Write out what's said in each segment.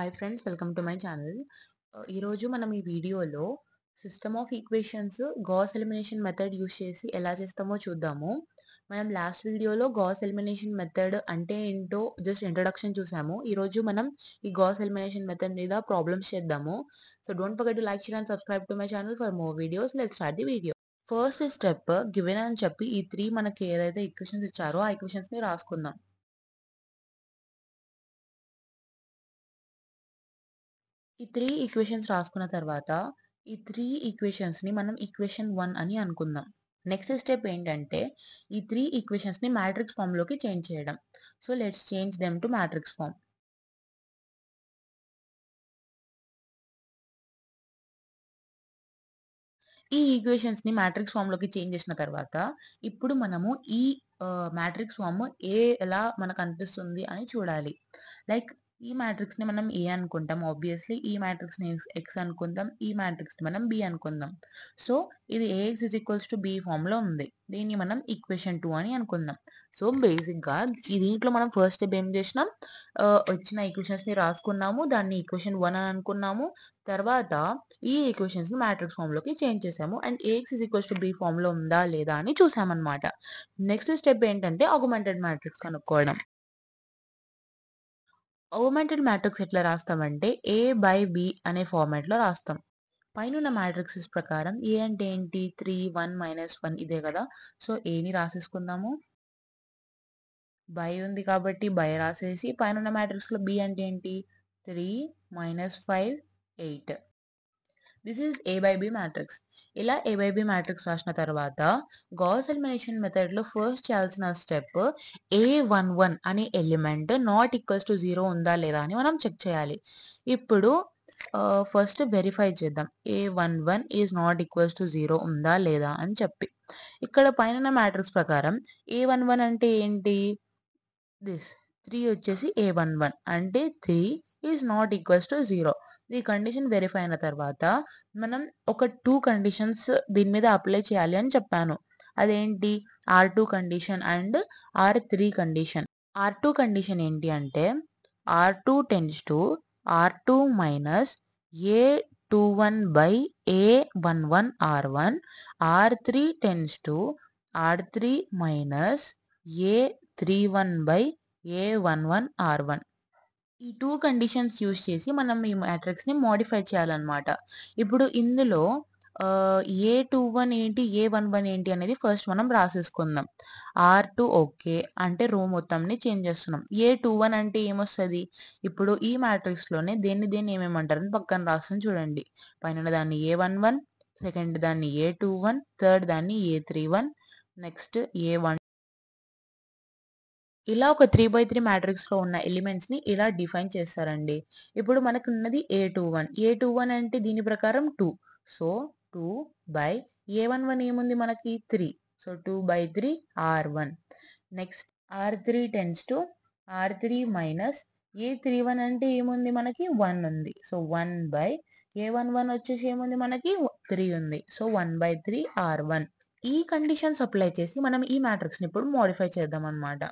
Hi friends, welcome to my channel. ఈరోజు మనం ఈ వీడియోలో system of equations Gauss elimination method use చేసి ఎలా చేస్తామో చూద్దాము. మనం లాస్ట్ వీడియోలో గాస్ ఎలిమినేషన్ మెథడ్ అంటే ఏంటో జస్ట్ ఇంట్రడక్షన్ చూసాము. ఈరోజు మనం ఈ గాస్ ఎలిమినేషన్ మెథడ్ మీద ప్రాబ్లమ్స్ చేద్దాము. So don't forget to like, share and subscribe to my channel for more videos. Let's start the video. First step given అని చెప్పి ఈ 3 మనకి ఏదైతే ఈక్వేషన్స్ ఇచ్చారో ఆ ఈక్వేషన్స్ ని రాసుకుందాం. ఈ 3 ఈక్వేషన్స్ రాసుకున్న తర్వాత ఈ 3 ఈక్వేషన్స్ ని మనం ఈక్వేషన్ 1 అని అనుకుందాం. నెక్స్ట్ స్టెప్ ఏంటంటే ఈ 3 ఈక్వేషన్స్ ని మ్యాట్రిక్స్ ఫామ్ లోకి చేంజ్ చేయడం. So let's change them to matrix form. ఈ ఈక్వేషన్స్ ని మ్యాట్రిక్స్ ఫామ్ లోకి చేంజ్ చేసిన తర్వాత ఇప్పుడు మనము ఈ మ్యాట్రిక్స్ ఫామ్ ఎలా మనకు అనిపిస్తుంది అని చూడాలి. లైక్ ఈ మ్యాట్రిక్స్ ని మనం ఏ అనుకుంటాం, ఆబ్వియస్లీ ఈ మ్యాట్రిక్స్ ని ఎక్స్ అనుకుందాం, ఈ మ్యాట్రిక్స్ ని మనం బి అనుకుందాం. సో ఇది AX is equals to B form లో ఉంది. దీన్ని మనం ఈక్వేషన్ 2 అని అనుకుందాం. సో బేసిక్ గా ఈ దీంట్లో మనం ఫస్ట్ స్టెప్ ఏం చేసినాం, వచ్చిన ఈక్వేషన్స్ ని రాసుకున్నాము, దాన్ని ఈక్వేషన్ 1 అని అనుకున్నాము. తర్వాత ఈ ఈక్వేషన్స్ ని మ్యాట్రిక్స్ ఫామ్ లోకి చేంజ్ చేసాము and AX is equals to B form లో ఉందా లేదా అని చూసామన్నమాట. నెక్స్ట్ స్టెప్ ఏంటంటే ఆగ్మెంటెడ్ మ్యాట్రిక్స్ కనుక్కోవడం. ఆగ్మెంటెడ్ మ్యాట్రిక్స్ ఎట్లా రాస్తామంటే ఏ బై బి అనే ఫార్మాట్ లో రాస్తాం. పైన మ్యాట్రిక్సెస్ ప్రకారం ఏ అంటే ఏంటి, 3 1 -1 ఇదే కదా. సో ఏని రాసేసుకుందాము. బై ఉంది కాబట్టి బై రాసేసి పైన మ్యాట్రిక్స్ లో బి అంటే ఏంటి, 3 -5 8. This is A by B matrix. ఇలా ఏ బై బి మ్యాట్రిక్స్ రాసిన తర్వాత గాస్ ఎలిమినేషన్ మెథడ్ లో ఫస్ట్ చేయాల్సిన స్టెప్ A11 అనే ఎలిమెంట్ నాట్ ఈక్వల్స్ టు 0 ఉందా లేదా అని మనం చెక్ చేయాలి. ఇప్పుడు ఫస్ట్ వెరిఫై చేద్దాం A11 is not equals to 0 ఉందా లేదా అని చెప్పి. ఇక్కడ పైన మ్యాట్రిక్స్ ప్రకారం A11 అంటే ఏంటి, దిస్ 3 వచ్చేసి A11 అంటే 3 ఈజ్ నాట్ ఈక్వల్స్ టు 0. ఈ కండిషన్ వెరిఫై అయిన తర్వాత మనం ఒక 2 కండిషన్స్ దీని మీద అప్లై చేయాలి అని చెప్పాను. అదేంటి, R2 condition and R3 condition. R2 condition ఏంటి అంటే R2 tends to R2 minus A21 by A11 R1, R3 tends to R3 minus A31 by A11 R1. ఈ 2 కండిషన్స్ యూజ్ చేసి మనం ఈ మ్యాట్రిక్స్ ని మోడిఫై చేయాలన్నమాట. ఇప్పుడు ఇందులో A21 ఏంటి, A11 ఏంటి అనేది ఫస్ట్ మనం రాసేసుకుందాం. R2 ఓకే అంటే రో మొత్తంని చేంజ్ చేస్తున్నాం. A21 అంటే ఏమొస్తుంది, ఇప్పుడు ఈ మ్యాట్రిక్స్ లోనే దేన్ని ఏమేమంటారని పక్కన రాస్తాం చూడండి. పైన దాన్ని A11, సెకండ్ దాన్ని A21, థర్డ్ దాన్ని A31, నెక్స్ట్ A1. ఇలా ఒక 3/3 మ్యాట్రిక్స్ లో ఉన్న ఎలిమెంట్స్ ని ఇలా డిఫైన్ చేస్తారండి. ఇప్పుడు మనకు ఉన్నది A21 అంటే దీని ప్రకారం 2. సో 2 బై A11 ఏముంది మనకి 3. So 2/3 R1. Next R3 tends to R3 minus A31 అంటే ఏముంది మనకి 1 ఉంది. సో 1 బై A11 వచ్చేసి ఏముంది మనకి 3 ఉంది. So 1/3 R1. ఈ కండిషన్స్ అప్లై చేసి మనం ఈ మ్యాట్రిక్స్ ని ఇప్పుడు మోడిఫై చేద్దాం అన్నమాట.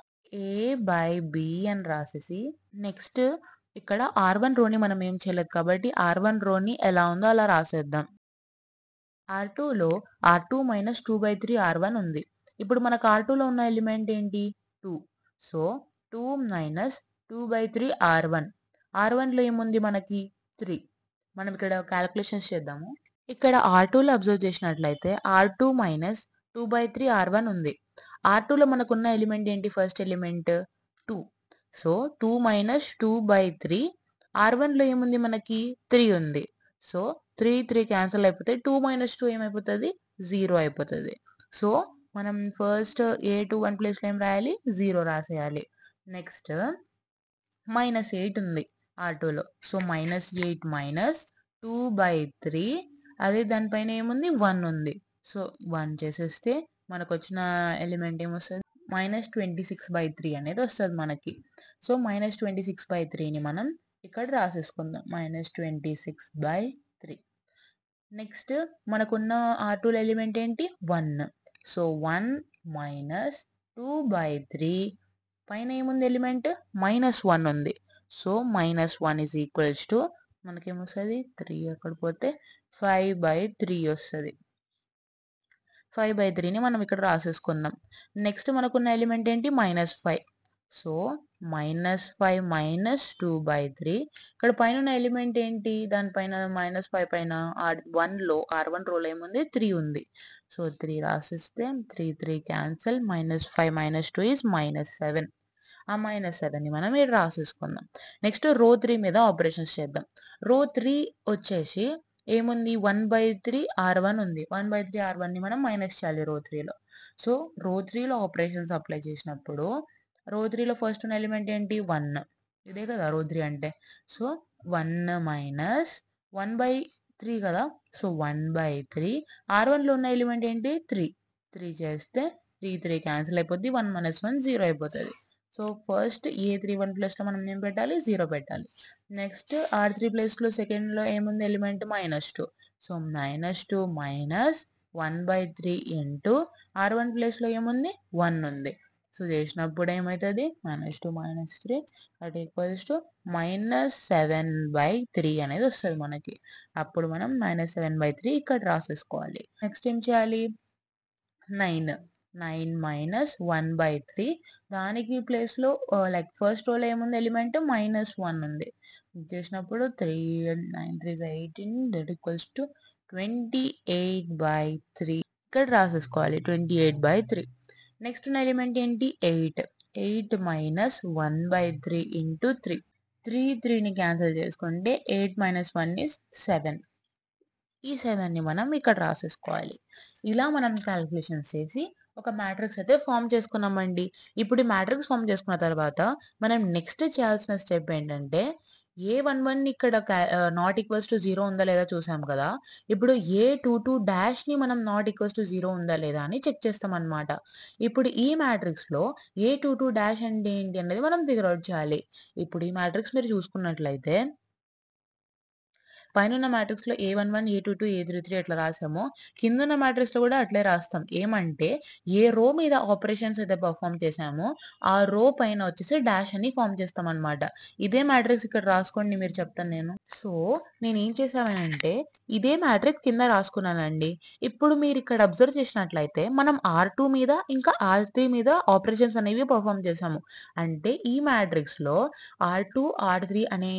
ఏ బై బి అని రాసేసి నెక్స్ట్ ఇక్కడ R1 రోని మనం ఏం చేయలేదు కాబట్టి R1 రోని ఎలా ఉందో అలా రాసేద్దాం. R2లో R2 మైనస్ 2/3 R1 ఉంది. ఇప్పుడు మనకు R2లో ఉన్న ఎలిమెంట్ ఏంటి, 2. So 2 minus 2/3 R1. R1లో ఏముంది మనకి 3. మనం ఇక్కడ క్యాలిక్యులేషన్స్ చేద్దాము. ఇక్కడ R2లో అబ్జర్వ్ చేసినట్లయితే R2 మైనస్ 2/3 R1 ఉంది. R2లో మనకున్న ఎలిమెంట్ ఏంటి, ఫస్ట్ ఎలిమెంట్ 2. సో 2 మైనస్ 2/3 R1లో ఏముంది మనకి 3 ఉంది. సో 3 క్యాన్సిల్ అయిపోతాయి. 2 మైనస్ 2 ఏమైపోతుంది, 0 అయిపోతుంది. సో మనం ఫస్ట్ A21 ప్లేస్లో ఏం రాయాలి, 0 రాసేయాలి. నెక్స్ట్ -8 ఉంది R2లో. సో -8 మైనస్ 2/3 అదే దానిపైన ఏముంది 1 ఉంది. సో 1 చేసేస్తే మనకు వచ్చిన ఎలిమెంట్ ఏమొస్తుంది, -26/3 అనేది వస్తుంది మనకి. సో -26/3ని మనం ఇక్కడ రాసేసుకుందాం, -26/3. నెక్స్ట్ మనకున్న R2లో ఎలిమెంట్ ఏంటి, 1. సో 1 మైనస్ 2/3 పైన ఏముంది ఎలిమెంట్, -1 ఉంది. సో -1 ఈజ్ ఈక్వల్స్ టు మనకేమొస్తుంది 3 అక్కడ పోతే 5/3 వస్తుంది. 5/3ని మనం ఇక్కడ రాసేసుకుందాం. నెక్స్ట్ మనకున్న ఎలిమెంట్ ఏంటి -5. సో -5 -2/3. ఇక్కడ పైన ఉన్న ఎలిమెంట్ ఏంటి, దానిపైన -5 పైన R1 రోలో ఏముంది 3 ఉంది. సో 3 రాసిస్తే 3 3 క్యాన్సల్, -5 -2 ఈజ్ -7. ఆ -7ని మనం ఇక్కడ రాసేసుకుందాం. నెక్స్ట్ రో 3 మీద ఆపరేషన్స్ చేద్దాం. రో 3 వచ్చేసి ఏముంది 1/3 R1 ఉంది. 1/3 R1ని మనం మైనస్ చేయాలి రో 3లో. సో రో 3లో ఆపరేషన్స్ అప్లై చేసినప్పుడు రో 3లో ఫస్ట్ ఉన్న ఎలిమెంట్ ఏంటి 1. ఇదే కదా రో 3 అంటే. సో 1 మైనస్ 1/3 కదా. సో 1/3 R1లో ఉన్న ఎలిమెంట్ ఏంటి 3. 3 చేస్తే 3 3 క్యాన్సిల్ అయిపోద్ది. 1 - 1 0 అయిపోతుంది. సో ఫస్ట్ A31 ప్లేస్లో మనం ఏం పెట్టాలి 0 పెట్టాలి. నెక్స్ట్ R3 ప్లేస్లో సెకండ్లో ఏముంది element -2. So -2 minus 1/3 into R1 ప్లేస్లో ఏముంది 1 ఉంది. సో చేసినప్పుడు ఏమవుతుంది -2 -3 దట్ ఈక్వల్స్ టు -7/3 అనేది వస్తుంది మనకి. అప్పుడు మనం -7/3 ఇక్కడ రాసేసుకోవాలి. నెక్స్ట్ ఏం చేయాలి 9 -1/3 దానికి ప్లేస్లో లైక్ ఫస్ట్ రోలో ఏముంది ఎలిమెంట్ -1 ఉంది. చేసినప్పుడు 3 9 3 18 దట్ ఈక్వల్స్ టు 28/3 ఇక్కడ రాసేసుకోవాలి 28/3. నెక్స్ట్ ఉన్న ఎలిమెంట్ ఏంటి 8. 8 -1/3 ఇంటూ 3. 3ని క్యాన్సిల్ చేసుకుంటే 8 - 1 ఈజ్ 7. ఈ 7ని మనం ఇక్కడ రాసేసుకోవాలి. ఇలా మనం క్యాలిక్యులేషన్స్ చేసి ఒక మ్యాట్రిక్స్ అయితే ఫామ్ చేసుకున్నామండి. ఇప్పుడు ఈ మ్యాట్రిక్స్ ఫామ్ చేసుకున్న తర్వాత మనం నెక్స్ట్ చేయాల్సిన స్టెప్ ఏంటంటే A11 ఇక్కడ నాట్ ఈక్వల్స్ టు 0 ఉందా లేదా చూసాం కదా. ఇప్పుడు A22 మనం నాట్ ఈక్వల్స్ టు 0 ఉందా లేదా అని చెక్ చేస్తాం అనమాట. ఇప్పుడు ఈ మ్యాట్రిక్స్లో A22 అంటే ఏంటి అనేది మనం ఫిగర్ అవుట్ చేయాలి. ఇప్పుడు ఈ మ్యాట్రిక్స్ మీరు చూసుకున్నట్లయితే పైన మ్యాట్రిక్స్లో A11 A22 A33 ఎట్లా రాసామో కిందన్న మ్యాట్రిక్స్లో కూడా అట్లే రాస్తాం. ఏమంటే ఏ రో మీద ఆపరేషన్స్ అయితే పర్ఫామ్ చేసామో ఆ రో పైన వచ్చేసి డాష్ అని ఫామ్ చేస్తాం అనమాట. ఇదే మ్యాట్రిక్స్ ఇక్కడ రాసుకోండి మీరు చెప్తాను నేను. సో నేను ఏం చేసానంటే ఇదే మ్యాట్రిక్స్ కింద రాసుకున్నానండి. ఇప్పుడు మీరు ఇక్కడ అబ్జర్వ్ చేసినట్లయితే మనం R2 మీద ఇంకా R3 మీద ఆపరేషన్స్ అనేవి పర్ఫామ్ చేసాము. అంటే ఈ మ్యాట్రిక్స్లో R2 R3 అనే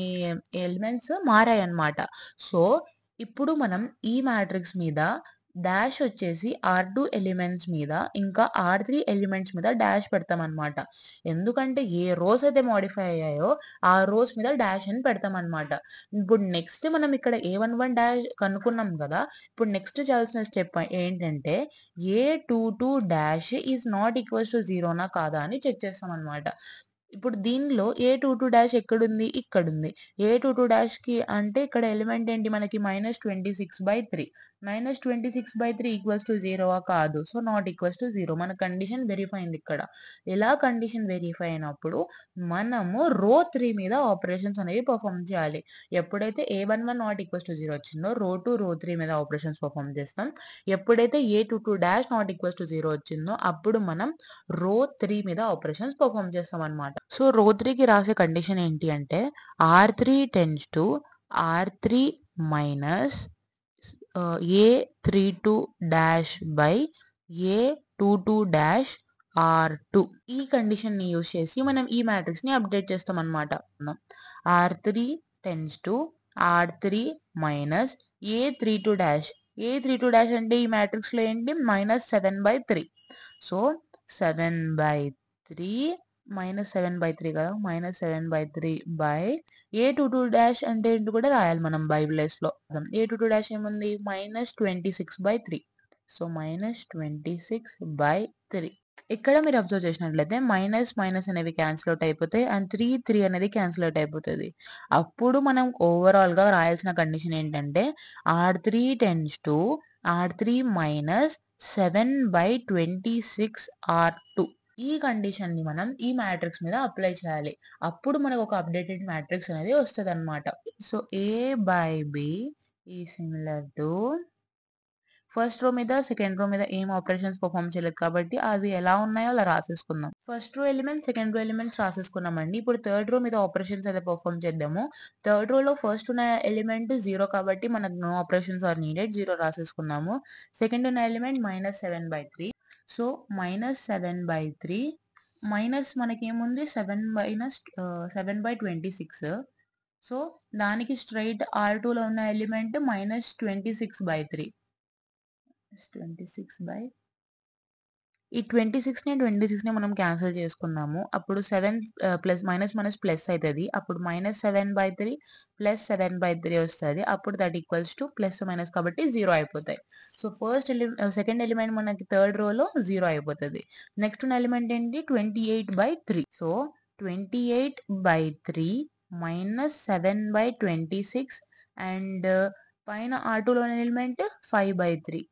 ఎలిమెంట్స్ మారాయి అన్నమాట. సో ఇప్పుడు మనం ఈ మ్యాట్రిక్స్ మీద డాష్ వచ్చేసి R2 ఎలిమెంట్స్ మీద ఇంకా R3 ఎలిమెంట్స్ మీద డాష్ పెడతాం అనమాట. ఎందుకంటే ఏ రోస్ అయితే మోడిఫై అయ్యాయో ఆ రోస్ మీద డాష్ అని పెడతాం అనమాట. ఇప్పుడు నెక్స్ట్ మనం ఇక్కడ A11 డాష్ కనుక్కున్నాం కదా. ఇప్పుడు నెక్స్ట్ చేయాల్సిన స్టెప్ ఏంటంటే A22 dash is not equals to 0నా కాదా అని చెక్ చేస్తాం అనమాట. ఇప్పుడు దీనిలో A22 ఎక్కడుంది ఇక్కడుంది. A22 అంటే ఇక్కడ ఎలిమెంట్ ఏంటి మనకి -26/3. -26/3 ఈక్వల్స్ టు 0 కాదు. సో నాట్ ఈక్వల్స్ టు 0 మన కండిషన్ వెరిఫై అయింది ఇక్కడ. ఎలా కండిషన్ వెరిఫై అయినప్పుడు మనము రో 3 మీద ఆపరేషన్స్ అనేవి పర్ఫామ్ చేయాలి. ఎప్పుడైతే A11 నాట్ ఈక్వల్స్ టు 0 వచ్చిందో రో 2 రో 3 మీద ఆపరేషన్స్ పర్ఫామ్ చేస్తాం. ఎప్పుడైతే A22 నాట్ ఈక్వల్స్ టు 0 వచ్చిందో అప్పుడు మనం రో 3 మీద ఆపరేషన్స్ పర్ఫామ్ చేస్తాం అనమాట. సో రో 3కి రాసే కండిషన్ ఏంటి అంటే R3 tends to R3 minus A32 dash by A22 dash R2. ఈ కండిషన్ని యూజ్ చేసి మనం ఈ మ్యాట్రిక్స్ని అప్డేట్ చేస్తాం అనమాట. R3 tends to R3 minus A32 dash. A32 dash అంటే ఈ మ్యాట్రిక్స్లో ఏంటి -7/3. సో 7/3 -7/3 కదా -7/3 బై A22 అంటే ఏంటి కూడా రాయాలి మనం బై ప్లేస్లో. A22 ఏముంది -26/3. సో -26/3. ఇక్కడ మీరు అబ్జర్వ్ చేసినట్లయితే మైనస్ మైనస్ అనేవి క్యాన్సిల్ అవుట్ అయిపోతాయి అండ్ 3 3 అనేది క్యాన్సిల్ అవుట్ అయిపోతుంది. అప్పుడు మనం ఓవరాల్గా రాయాల్సిన కండిషన్ ఏంటంటే R3 tends to R3 minus 7/26 R2. ఈ కండిషన్ని మనం ఈ మ్యాట్రిక్స్ మీద అప్లై చేయాలి. అప్పుడు మనకు ఒక అప్డేటెడ్ మ్యాట్రిక్స్ అనేది వస్తుంది అనమాట. సో A/B ఈ సిమిలర్ టు ఫస్ట్ రో మీద, సెకండ్ రో మీద ఏం ఆపరేషన్స్ పర్ఫార్మ్ చేయలేదు కాబట్టి అది ఎలా ఉన్నాయో అలా రాసేసుకుందాం. First row elements, second row elements రాసేసుకున్నామండి. ఇప్పుడు థర్డ్ రో మీద ఆపరేషన్స్ అయితే పర్ఫార్మ్ చేద్దాము. థర్డ్ రోలో ఫస్ట్ ఉన్న ఎలిమెంట్ 0 కాబట్టి మనకు నో ఆపరేషన్స్ ఆర్ నీడెడ్, 0 రాసేసుకున్నాము. సెకండ్ ఉన్న ఎలిమెంట్ -7/3. సో -7/3 మైనస్ మనకేముంది 7/26. సో దానికి స్ట్రైట్ R2లో ఉన్న ఎలిమెంట్ -26/3. 26 ఈ 26ని మనం క్యాన్సిల్ చేసుకున్నాము. అప్పుడు 7 ప్లస్ మైనస్ ప్లస్ అవుతుంది. అప్పుడు -7/3 ప్లస్ 7/3 వస్తుంది. అప్పుడు that equals to plus minus కాబట్టి 0 అయిపోతాయి. సో సెకండ్ ఎలిమెంట్ మనకి థర్డ్ రోలో 0 అయిపోతుంది. నెక్స్ట్ ఉన్న ఎలిమెంట్ ఏంటి 28/3. సో 28/3 -7/26 అండ్ పైన R2లో ఉన్న ఎలిమెంట్ 5/3.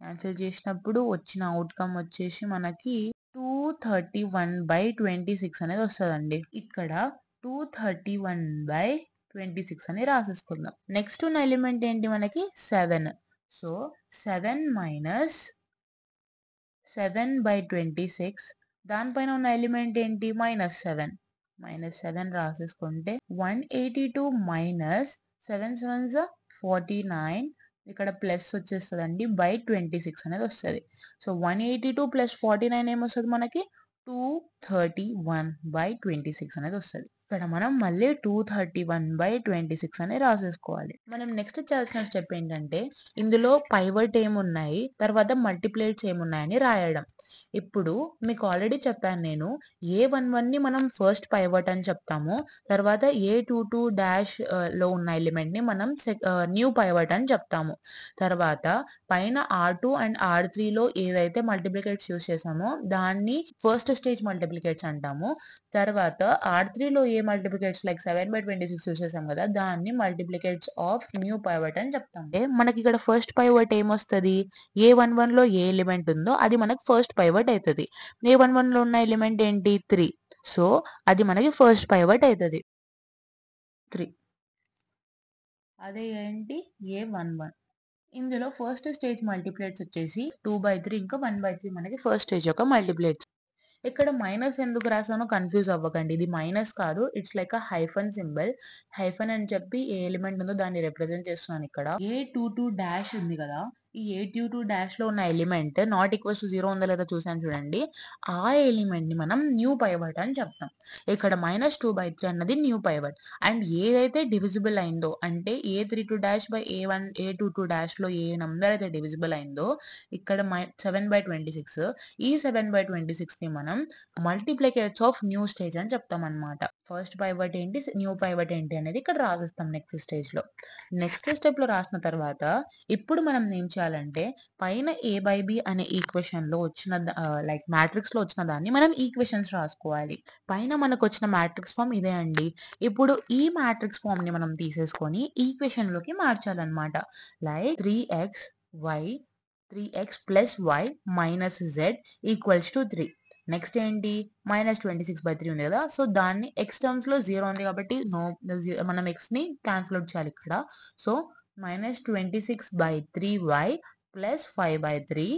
క్యాన్సిల్ చేసినప్పుడు వచ్చిన అవుట్కమ్ వచ్చేసి మనకి 231/26 అనేది వస్తుందండి. ఇక్కడ 231/26 అని రాసేసుకుందాం. నెక్స్ట్ ఉన్న ఎలిమెంట్ ఏంటి మనకి 7. సో 7 మైనస్ 7/26 దానిపైన ఉన్న ఎలిమెంట్ ఏంటి -7. -7 రాసేసుకుంటే 182 మైనస్ 7 7 49 ఇక్కడ ప్లస్ వచ్చేస్తుందండి /26 అనేది వస్తుంది. సో 182 ప్లస్ 49 ఏమొస్తుంది మనకి 231/26 అనేది వస్తుంది. ఇక్కడ మనం మళ్ళీ 231/26 అని రాసేసుకోవాలి. మనం నెక్స్ట్ చేయాల్సిన స్టెప్ ఏంటంటే ఇందులో పైవట్ ఏమున్నాయి, తర్వాత మల్టిప్లేట్స్ ఏమున్నాయని రాయడం. ఇప్పుడు మీకు ఆల్రెడీ చెప్పాను నేను, A11ని మనం ఫస్ట్ పైవట్ అని చెప్తాము. తర్వాత A22 డాష్ లో ఉన్న ఎలిమెంట్ని మనం న్యూ పైవట్ అని చెప్తాము. తర్వాత పైన R2 అండ్ R3లో ఏదైతే మల్టిప్లికేట్స్ యూస్ చేసామో దాన్ని ఫస్ట్ స్టేజ్ మల్టిప్లికేట్స్ అంటాము. తర్వాత R3లో ఏ మల్టిప్లికేట్స్ లైక్ 7/26 యూస్ చేసాం కదా, దాన్ని మల్టిప్లికేట్స్ ఆఫ్ న్యూ పైవట్ అని చెప్తాం. మనకి ఇక్కడ ఫస్ట్ పైవట్ ఏమొస్తుంది, A11లో ఏ ఎలిమెంట్ ఉందో అది మనకి ఫస్ట్ పైవట్ అవుతుంది. A11లో ఉన్న ఎలిమెంట్ ఏంటి 3. సో అది మనకి ఫస్ట్ పైవట్ అవుతుంది 3. అదే ఏంటి A11. ఇందులో ఫస్ట్ స్టేజ్ మల్టిప్లేట్స్ వచ్చేసి 2/3 ఇంకా 1/3 మనకి ఫస్ట్ స్టేజ్ యొక్క మల్టిప్లేట్స్. ఇక్కడ మైనస్ ఎందుకు రాసానో కన్ఫ్యూజ్ అవ్వకండి. ఇది మైనస్ కాదు, it's like a hyphen symbol. Hyphen అని చెప్పి ఏ ఎలిమెంట్ ఉందో దాన్ని రిప్రజెంట్ చేస్తున్నాను. ఇక్కడ A22 డాష్ ఉంది కదా, ఈ A22 డాష్ లో ఉన్న ఎలిమెంట్ నాట్ ఈక్వల్స్ టు 0 ఉందో లేదో చూసాను చూడండి. ఆ ఎలిమెంట్ ని మనం న్యూ పైవట్ అని చెప్తాం. ఇక్కడ -2/3 అన్నది న్యూ పైవట్. అండ్ ఏదైతే డివిజిబుల్ అయిందో అంటే A32 dash by A22 dash లో ఏ నంబర్ అయితే డివిజిబుల్ అయిందో ఇక్కడ 7/26, ఈ 7/26 ని మనం మల్టిప్లికేట్స్ ఆఫ్ న్యూ స్టేజ్ అని చెప్తాం అనమాట. ఫస్ట్ పైవట్ ఏంటి, న్యూ పైవట్ ఏంటి అనేది ఇక్కడ రాసిస్తాం నెక్స్ట్ స్టేజ్ లో. నెక్స్ట్ స్టెప్ లో రాసిన తర్వాత ఇప్పుడు మనం ఏం చేయాలంటే పైన A/B అనే ఈక్వేషన్ లో వచ్చిన లైక్ మ్యాట్రిక్స్ లో వచ్చిన దాన్ని మనం ఈక్వేషన్స్ రాసుకోవాలి. పైన మనకు వచ్చిన మ్యాట్రిక్స్ ఫామ్ ఇదే అండి. ఇప్పుడు ఈ మ్యాట్రిక్స్ ఫామ్ ని మనం తీసేసుకొని ఈక్వేషన్ లోకి మార్చాలన్నమాట. Like 3x plus y minus z equals to 3. Next ఏంటి -26/3 ఉంది కదా, సో దాన్ని x టర్మ్స్ లో 0 ఉంది కాబట్టి మనం x ని క్యాన్సిల్ అవుట్ చేయాలి ఇక్కడ. So -26/3y plus 5/3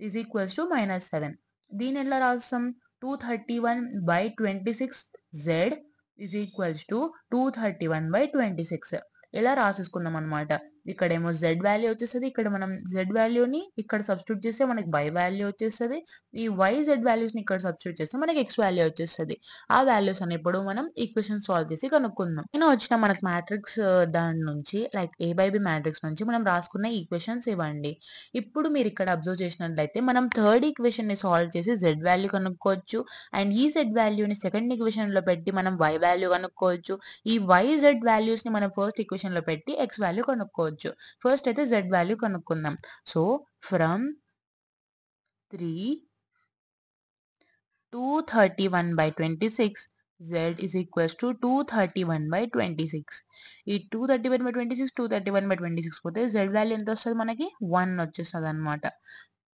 is equals to -7. దీన్ని ఎలా రాస్తాం 231/26z ఈజ్ ఈక్వల్స్ టు 231/26 ఇలా రాసేసుకుందాం అనమాట. ఇక్కడేమో z వాల్యూ వచ్చేస్తుంది, ఇక్కడ మనం z వాల్యూని ఇక్కడ సబ్స్టిట్యూట్ చేస్తే మనకి y వాల్యూ వచ్చేస్తుంది. ఈ yz వాల్యూస్ ని ఇక్కడ సబ్స్టిట్యూట్ చేస్తే మనకి x వాల్యూ వచ్చేస్తుంది. ఆ వాల్యూస్ అని ఇప్పుడు మనం ఈక్వేషన్ సాల్వ్ చేసి కనుక్కుందాం. నేను వచ్చిన మనకి మ్యాట్రిక్స్ దాని నుంచి లైక్ A/B మ్యాట్రిక్స్ నుంచి మనం రాసుకున్న ఈక్వేషన్స్ ఇవ్వండి. ఇప్పుడు మీరు ఇక్కడ అబ్జర్వ్ చేసినట్లయితే మనం థర్డ్ ఈక్వేషన్ ని సాల్వ్ చేసి z వాల్యూ కనుక్కోవచ్చు. అండ్ ఈ z వాల్యూని సెకండ్ ఈక్వేషన్ లో పెట్టి మనం y వాల్యూ కనుక్కోవచ్చు. ఈ yz వాల్యూస్ ని మనం ఫస్ట్ ఈక్వేషన్ లో పెట్టి x వాల్యూ కనుక్కోవచ్చు. ఫస్ట్ అయితే z వాల్యూ కనుక్కుందాం. So from 231/26 z is equals to 231/26. ఈ 231/26 231/26 పోతే z వాల్యూ ఎంత వస్తుంది మనకి 1 వచ్చేస్తుంది అనమాట.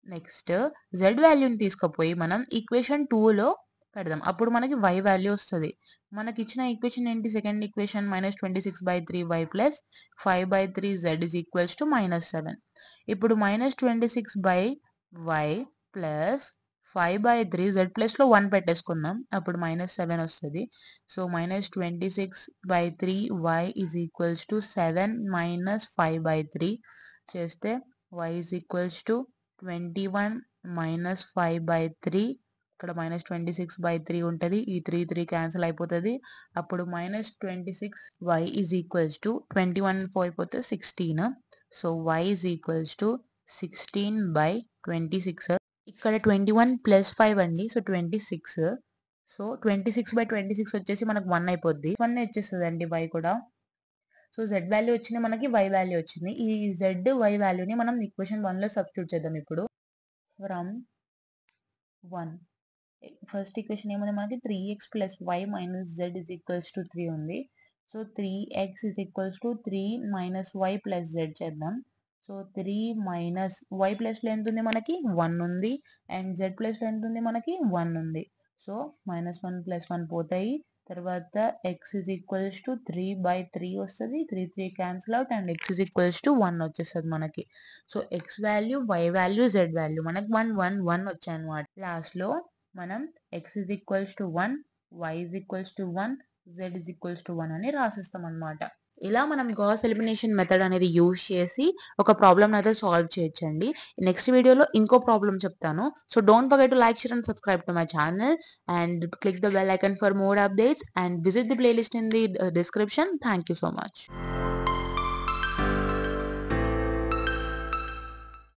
నెక్స్ట్ z వాల్యూని తీసుకుపోయి మనం ఈక్వేషన్ 2లో పెడదాం. అప్పుడు మనకి y వాల్యూ వస్తది. మనకిచ్చిన ఈక్వేషన్ ఏంటి? Second equation -26/3y plus 5/3z is equals to -7. ఇప్పుడు -26/y ప్లస్ 5/3z ప్లస్‌లో 1 పెట్టేసుకుందాం. అప్పుడు -7 వస్తది. So, -26/3y is equals to 7 - 5/3 చేస్తే y ఈజ్ ఈక్వల్స్ టు 21 - 5/3 ఇక్కడ -26/3 ఉంటది. ఈ 3 క్యాన్సిల్ అయిపోతది. అప్పుడు -26y is equals to 21 పోయిపోతే 16. So, y is equals to 16/26. ఇక్కడ 21 ప్లస్ 5 అండి. సో, 26. సో, 26/26 వచ్చేసి మనకు 1 అయిపోద్ది. 1 వచ్చేస్తదండి y కూడా. సో, z వాల్యూ వచ్చింది. మనకి y వాల్యూ వచ్చింది. ఈ z, y వాల్యూని మనం ఈక్వేషన్ 1లో సబ్స్టిట్యూట్ చేద్దాం ఇప్పుడు. ఫ్రమ్ 1 ఫస్ట్ ఈక్వేషన్ ఏముంది మనకి 3x plus y minus z is equals to 3 ఉంది. So 3x is equals to 3 minus y plus z చేద్దాం. సో 3 మైనస్ y ప్లస్లో ఎంత ఉంది మనకి 1 ఉంది. అండ్ z ప్లస్లో ఎంత ఉంది మనకి 1 ఉంది. సో -1 + 1 పోతాయి. తర్వాత x ఇస్ ఈక్వల్స్ టు 3/3 వస్తుంది. 3 cancel out and x is equals to 1 వచ్చేస్తుంది మనకి. So x value, y value, z value మనకి 1 1 1 వచ్చాయి అన్నమాట. లాస్ట్లో మనం x is equals to 1, y is equals to 1, z is equals to 1 అని రాసిస్తాం అన్నమాట. ఇలా మనం గాస్ ఎలిమినేషన్ మెథడ్ అనేది యూజ్ చేసి ఒక ప్రాబ్లమ్ అయితే సాల్వ్ చేయొచ్చండి. నెక్స్ట్ వీడియోలో ఇంకో ప్రాబ్లమ్ చెప్తాను. So don't forget to like, share and subscribe to my channel and click the bell icon for more updates and visit the playlist in the description. Thank you so much.